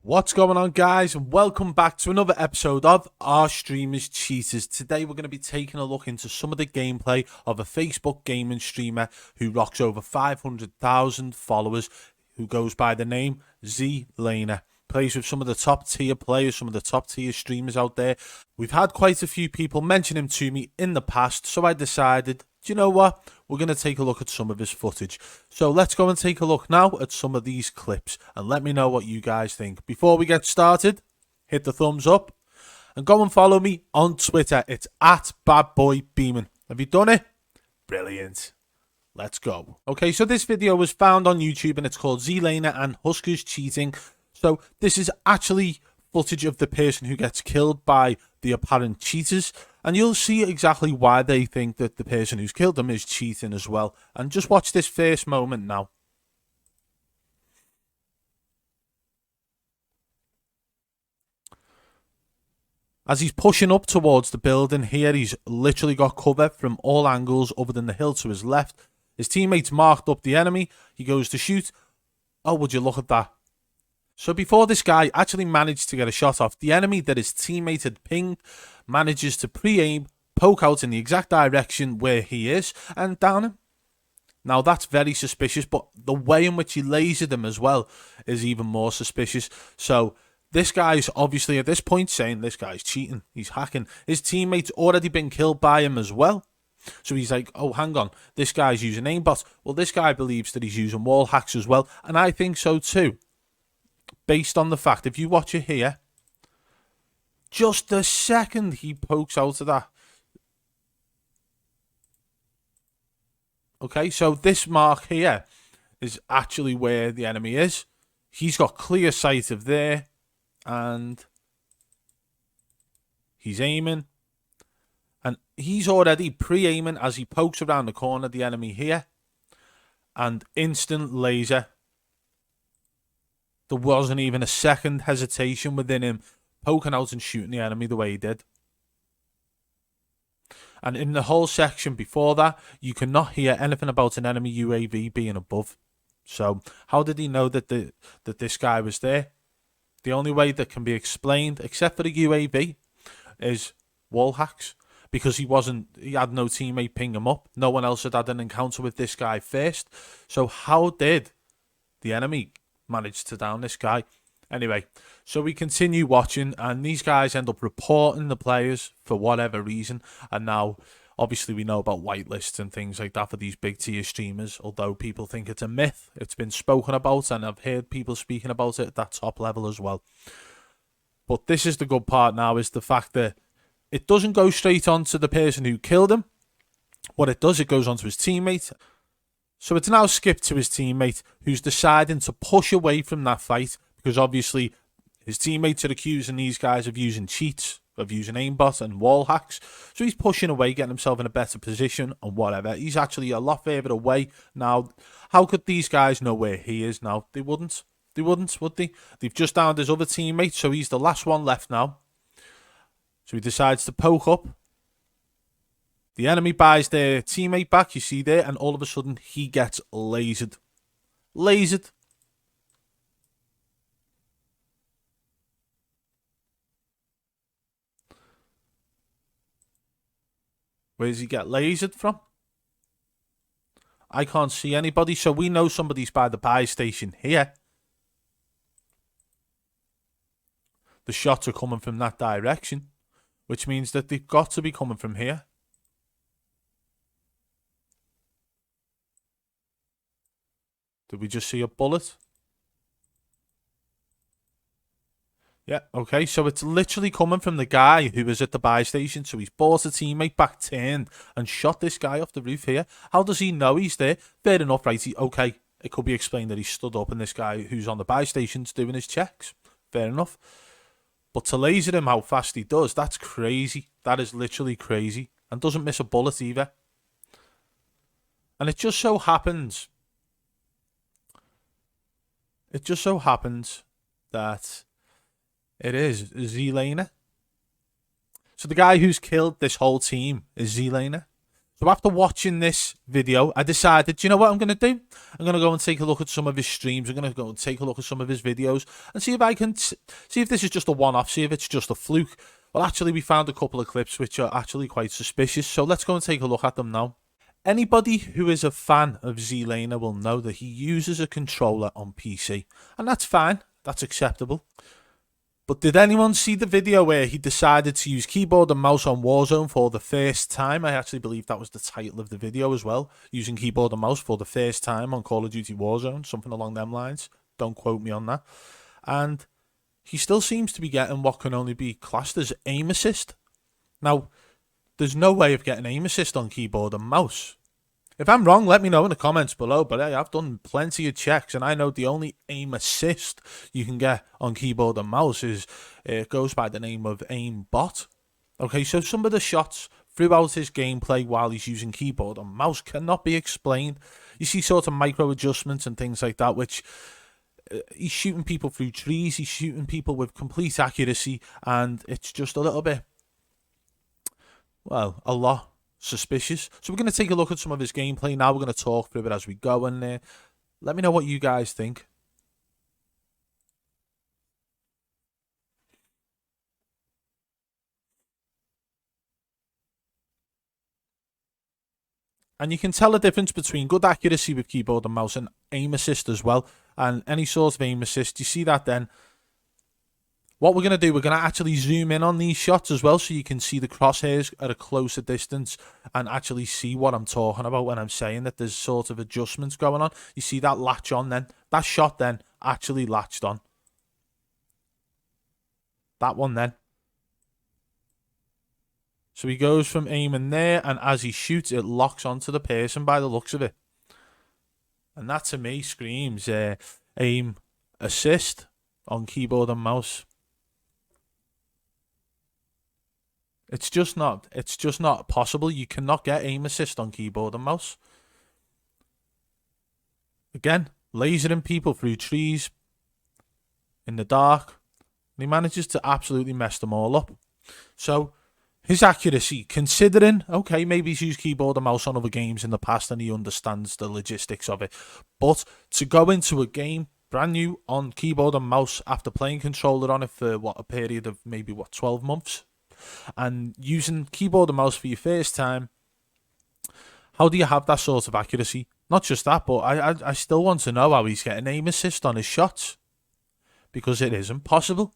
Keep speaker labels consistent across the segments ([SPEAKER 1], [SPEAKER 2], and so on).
[SPEAKER 1] What's going on, guys, and welcome back to another episode of Our Streamers Cheaters. Today we're going to be taking a look into some of the gameplay of a Facebook gaming streamer who rocks over 500,000 followers, who goes by the name ZLaner. Plays with some of the top tier players, some of the top tier streamers out there. We've had quite a few people mention him to me in the past, so I decided, do you know what? We're going to take a look at some of his footage. So let's go and take a look now at some of these clips and let me know what you guys think. Before we get started, hit the thumbs up and go and follow me on Twitter. It's at BadBoyBeaming. Have you done it? Brilliant. Let's go. Okay, so this video was found on YouTube and it's called ZLaner and Huskers Cheating. So this is actually footage of the person who gets killed by the apparent cheaters, and you'll see exactly why they think that the person who's killed them is cheating as well. And just watch this first moment now. As he's pushing up towards the building here, he's literally got cover from all angles other than the hill to his left. His teammates marked up the enemy. He goes to shoot. Oh, would you look at that? So before this guy actually managed to get a shot off, the enemy that his teammate had pinged manages to pre-aim, poke out in the exact direction where he is, and down him. Now that's very suspicious, but the way in which he lasered him as well is even more suspicious. So this guy's obviously at this point saying this guy's cheating, he's hacking. His teammate's already been killed by him as well. So he's like, oh, hang on, this guy's using Aimbot. Well, this guy believes that he's using wall hacks as well, and I think so too. Based on the fact, if you watch it here, just the second he pokes out of that. Okay, so this mark here is actually where the enemy is. He's got clear sight of there, and he's aiming. And he's already pre-aiming as he pokes around the corner, the enemy here. And instant laser. There wasn't even a second hesitation within him poking out and shooting the enemy the way he did. And in the whole section before that, you cannot hear anything about an enemy UAV being above. So how did he know that this guy was there? The only way that can be explained, except for the UAV, is wall hacks. Because he had no teammate ping him up. No one else had had an encounter with this guy first. So how did the enemy managed to down this guy? Anyway, so we continue watching, and these guys end up reporting the players for whatever reason. And now obviously we know about whitelists and things like that for these big tier streamers, although people think it's a myth. It's been spoken about, and I've heard people speaking about it at that top level as well. But this is the good part now, is the fact that it doesn't go straight on to the person who killed him. What it does, it goes on to his teammate. So it's now skipped to his teammate, who's deciding to push away from that fight, because obviously his teammates are accusing these guys of using cheats, of using aimbot and wall hacks. So he's pushing away, getting himself in a better position and whatever. He's actually a lot further away now. How could these guys know where he is now? They wouldn't. They wouldn't, would they? They've just downed his other teammate, so he's the last one left now. So he decides to poke up. The enemy buys their teammate back, you see there, and all of a sudden he gets lasered. Lasered. Where does he get lasered from? I can't see anybody, so we know somebody's by the buy station here. The shots are coming from that direction, which means that they've got to be coming from here. Did we just see a bullet? Yeah, okay, so it's literally coming from the guy who was at the buy station. So he's bought a teammate back, turned, and shot this guy off the roof here. How does he know he's there? Fair enough, right? Okay, it could be explained that he stood up and this guy who's on the buy station's doing his checks. Fair enough. But to laser him how fast he does, that's crazy. That is literally crazy. And doesn't miss a bullet either. And it just so happens... that it is ZLaner. So the guy who's killed this whole team is ZLaner. So after watching this video, I decided, do you know what I'm going to do? I'm going to go and take a look at some of his streams. I'm going to go and take a look at some of his videos and see if I can see if this is just a one-off, see if it's just a fluke. Well, actually, we found a couple of clips which are actually quite suspicious. So let's go and take a look at them now. Anybody who is a fan of ZLaner will know that he uses a controller on PC. And that's fine. That's acceptable. But did anyone see the video where he decided to use keyboard and mouse on Warzone for the first time? I actually believe that was the title of the video as well. Using keyboard and mouse for the first time on Call of Duty Warzone. Something along them lines. Don't quote me on that. And he still seems to be getting what can only be classed as aim assist. Now, there's no way of getting aim assist on keyboard and mouse. If I'm wrong, let me know in the comments below, but hey, I've done plenty of checks, and I know the only aim assist you can get on keyboard and mouse is, it goes by the name of Aimbot. Okay, so some of the shots throughout his gameplay while he's using keyboard and mouse cannot be explained. You see sort of micro adjustments and things like that, which he's shooting people through trees, he's shooting people with complete accuracy, and it's just a little bit, well, a lot suspicious. So we're going to take a look at some of his gameplay now. We're going to talk through it as we go, and let me know what you guys think. And you can tell the difference between good accuracy with keyboard and mouse and aim assist as well. And any sort of aim assist, you see that then. What we're going to do, we're going to actually zoom in on these shots as well so you can see the crosshairs at a closer distance and actually see what I'm talking about when I'm saying that there's sort of adjustments going on. You see that latch on then? That shot then actually latched on. That one then. So he goes from aiming there, and as he shoots, it locks onto the person by the looks of it. And that to me screams aim assist on keyboard and mouse. It's just not possible. You cannot get aim assist on keyboard and mouse. Again, lasering people through trees in the dark. And he manages to absolutely mess them all up. So his accuracy, considering, okay, maybe he's used keyboard and mouse on other games in the past and he understands the logistics of it. But to go into a game brand new on keyboard and mouse after playing controller on it for a period of maybe 12 months? And using keyboard and mouse for your first time, how do you have that sort of accuracy? Not just that, but I still want to know how he's getting aim assist on his shots, because it isn't possible.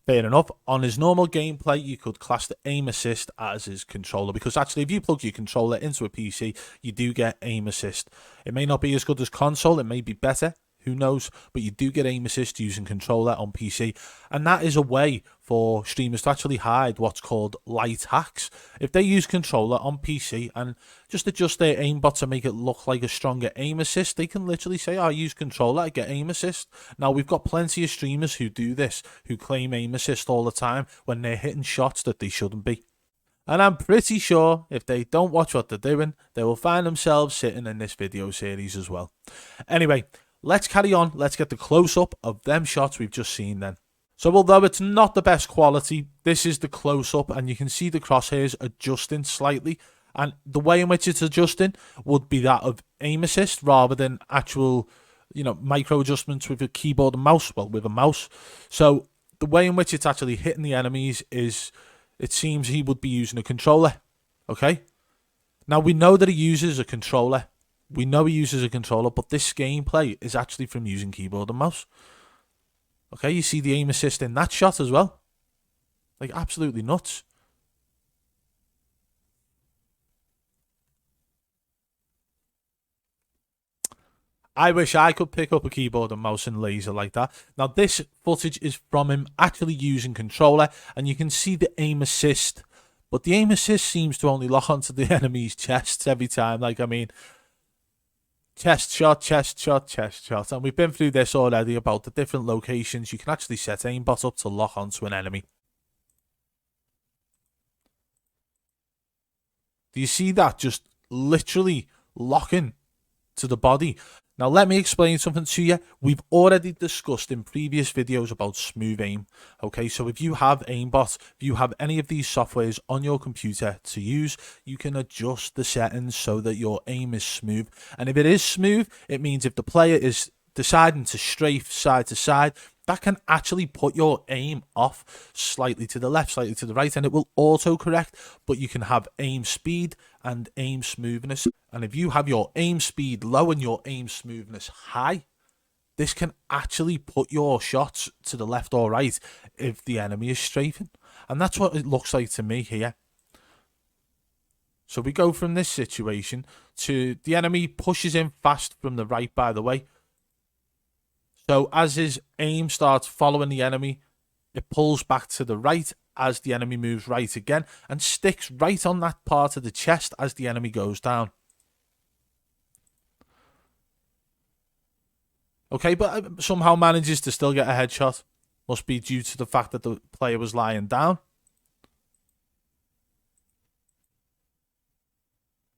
[SPEAKER 1] Fair enough, on his normal gameplay you could class the aim assist as his controller, because actually if you plug your controller into a PC you do get aim assist. It may not be as good as console, it may be better, who knows, but you do get aim assist using controller on PC, and that is a way for streamers to actually hide what's called light hacks. If they use controller on PC and just adjust their aimbot to make it look like a stronger aim assist, they can literally say, oh, I use controller, I get aim assist. Now, we've got plenty of streamers who do this, who claim aim assist all the time when they're hitting shots that they shouldn't be. And I'm pretty sure if they don't watch what they're doing, they will find themselves sitting in this video series as well. Anyway, let's carry on. Let's get the close-up of them shots we've just seen then. So although it's not the best quality, this is the close-up, and you can see the crosshairs adjusting slightly. And the way in which it's adjusting would be that of aim assist rather than actual, micro adjustments with a keyboard and mouse. Well, with a mouse. So the way in which it's actually hitting the enemies is, it seems he would be using a controller. Okay? Now we know that he uses a controller. We know he uses a controller, but this gameplay is actually from using keyboard and mouse. Okay, you see the aim assist in that shot as well. Like, absolutely nuts. I wish I could pick up a keyboard and mouse and laser like that. Now, this footage is from him actually using controller, and you can see the aim assist. But the aim assist seems to only lock onto the enemy's chests every time. Like, I mean, chest shot, chest shot, chest shot. And we've been through this already about the different locations you can actually set aimbot up to lock onto an enemy. Do you see that? Just literally locking to the body. Now let me explain something to you. We've already discussed in previous videos about smooth aim. Okay, so if you have Aimbot, if you have any of these softwares on your computer to use, you can adjust the settings so that your aim is smooth. And if it is smooth, it means if the player is deciding to strafe side to side, that can actually put your aim off slightly to the left, slightly to the right, and it will auto correct. But you can have aim speed and aim smoothness. And if you have your aim speed low and your aim smoothness high, this can actually put your shots to the left or right if the enemy is strafing. And that's what it looks like to me here. So we go from this situation to the enemy pushes in fast from the right, by the way. So as his aim starts following the enemy, it pulls back to the right as the enemy moves right again and sticks right on that part of the chest as the enemy goes down. Okay, but somehow manages to still get a headshot. Must be due to the fact that the player was lying down.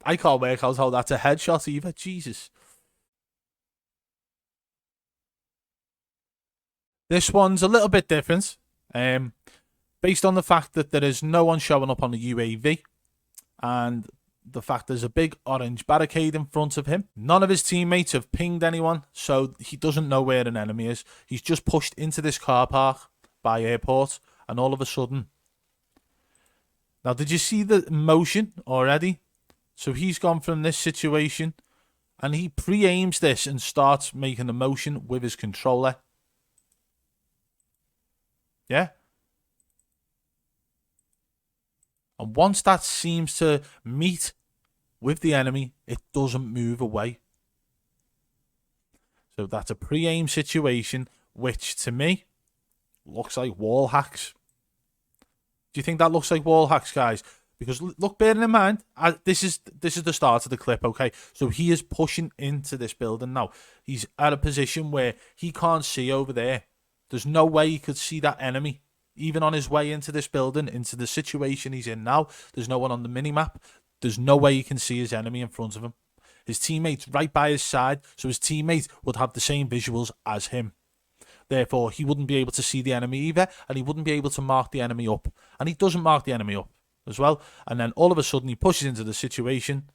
[SPEAKER 1] I can't work out how that's a headshot either. Jesus. This one's a little bit different, based on the fact that there is no one showing up on the UAV, and the fact there's a big orange barricade in front of him. None of his teammates have pinged anyone, so he doesn't know where an enemy is. He's just pushed into this car park by airport, and all of a sudden... Now, did you see the motion already? So he's gone from this situation, and he pre-aims this and starts making a motion with his controller. Yeah. And once that seems to meet with the enemy, it doesn't move away. So that's a pre-aim situation, which to me looks like wall hacks. Do you think that looks like wall hacks, guys? Because look, bearing in mind, this is the start of the clip, okay? So he is pushing into this building now. He's at a position where he can't see over there. There's no way he could see that enemy. Even on his way into this building, into the situation he's in now, there's no one on the minimap. There's no way he can see his enemy in front of him. His teammate's right by his side, so his teammate would have the same visuals as him. Therefore, he wouldn't be able to see the enemy either, and he wouldn't be able to mark the enemy up. And he doesn't mark the enemy up as well. And then all of a sudden, he pushes into the situation.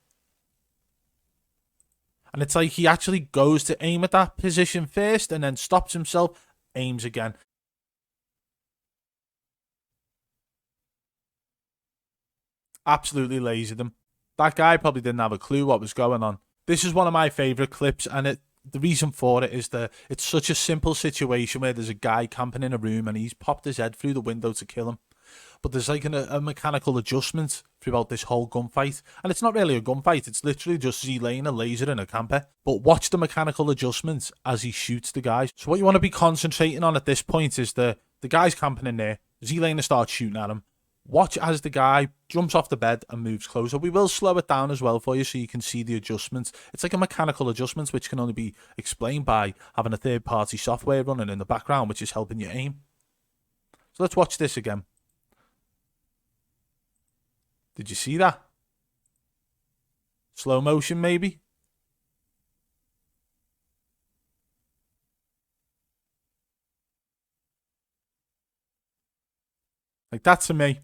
[SPEAKER 1] And it's like he actually goes to aim at that position first, and then stops himself, aims again. Absolutely lasered him. That guy probably didn't have a clue what was going on. This is one of my favourite clips, and the reason for it is that it's such a simple situation where there's a guy camping in a room and he's popped his head through the window to kill him. But there's like a mechanical adjustment throughout this whole gunfight. And it's not really a gunfight, it's literally just ZLaner lasering a camper. But watch the mechanical adjustments as he shoots the guys. So what you want to be concentrating on at this point is the guy's camping in there, ZLaner starts shooting at him. Watch as the guy jumps off the bed and moves closer. We will slow it down as well for you so you can see the adjustments. It's like a mechanical adjustment which can only be explained by having a third-party software running in the background which is helping you aim. So let's watch this again. Did you see that? Slow motion maybe? Like that to me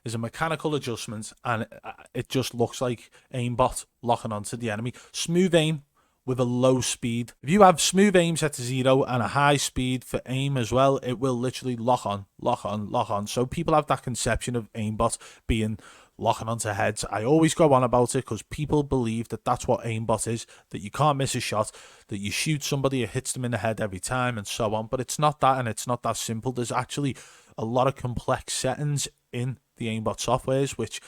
[SPEAKER 1] is a mechanical adjustment, and it just looks like Aimbot locking onto the enemy. Smooth aim with a low speed. If you have smooth aim set to 0 and a high speed for aim as well, it will literally lock on, lock on, lock on. So people have that conception of Aimbot being locking onto heads. I always go on about it because people believe that that's what Aimbot is, that you can't miss a shot, that you shoot somebody, it hits them in the head every time and so on. But it's not that, and it's not that simple. There's actually a lot of complex settings in the Aimbot softwares which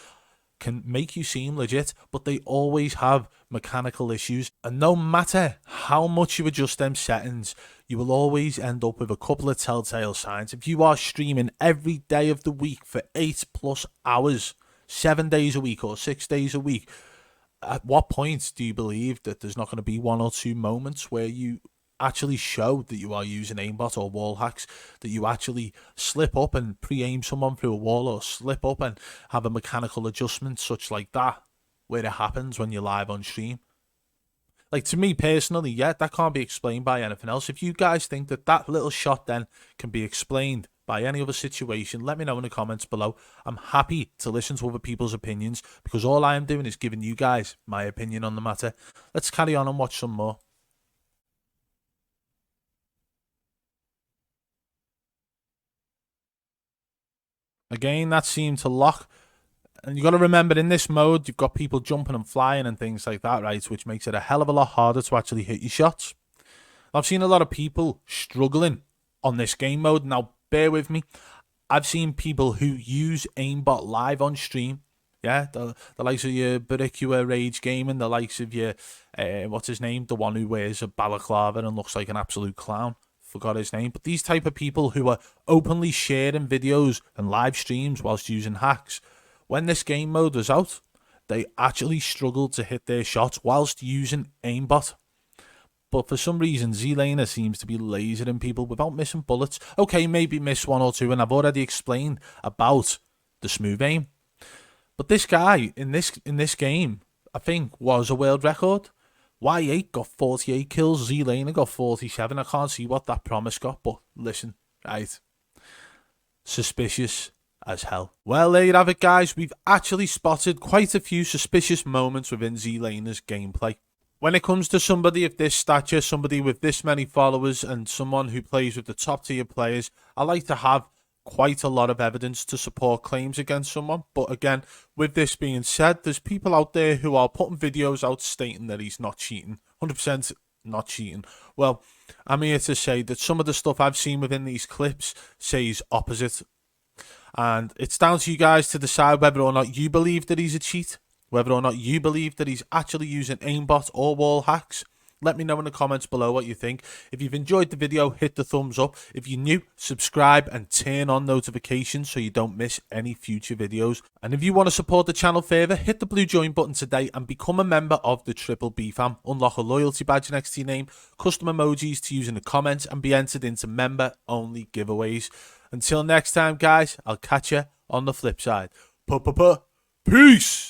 [SPEAKER 1] can make you seem legit, but they always have mechanical issues. And no matter how much you adjust them settings, you will always end up with a couple of telltale signs. If you are streaming every day of the week for 8+ hours, 7 days a week or 6 days a week, at what point do you believe that there's not going to be 1 or 2 moments where you actually show that you are using aimbot or wall hacks, that you actually slip up and pre-aim someone through a wall, or slip up and have a mechanical adjustment such like that, where it happens when you're live on stream? Like, to me personally, yeah, that can't be explained by anything else. If you guys think that that little shot then can be explained by any other situation, let me know in the comments below. I'm happy to listen to other people's opinions, because all I am doing is giving you guys my opinion on the matter. Let's carry on and watch some more. Again, that seemed to lock. And you got to remember, in this mode, you've got people jumping and flying and things like that, right? Which makes it a hell of a lot harder to actually hit your shots. I've seen a lot of people struggling on this game mode. Now, bear with me. I've seen people who use Aimbot live on stream. Yeah, the likes of your Baricua Rage Gaming, the likes of your, what's his name? The one who wears a balaclava and looks like an absolute clown. Forgot his name. But these type of people who are openly sharing videos and live streams whilst using hacks, when this game mode was out, they actually struggled to hit their shots whilst using Aimbot. But for some reason, ZLaner seems to be lasering people without missing bullets. Okay, maybe miss one or two, and I've already explained about the smooth aim. But this guy in this game, I think, was a world record. Y8 got 48 kills, ZLaner got 47. I can't see what that promise got, but listen, right. Suspicious as hell. Well, there you have it, guys. We've actually spotted quite a few suspicious moments within ZLaner's gameplay. When it comes to somebody of this stature, somebody with this many followers, and someone who plays with the top tier players, I like to have quite a lot of evidence to support claims against someone. But again, with this being said, there's people out there who are putting videos out stating that he's not cheating. 100% not cheating. Well, I'm here to say that some of the stuff I've seen within these clips says opposite. And it's down to you guys to decide whether or not you believe that he's a cheat, whether or not you believe that he's actually using aimbot or wall hacks. Let me know in the comments below what you think. If you've enjoyed the video, hit the thumbs up. If you're new, subscribe and turn on notifications so you don't miss any future videos. And if you want to support the channel further, hit the blue join button today and become a member of the Triple B fam. Unlock a loyalty badge next to your name, custom emojis to use in the comments, and be entered into member-only giveaways. Until next time, guys, I'll catch you on the flip side. Peace!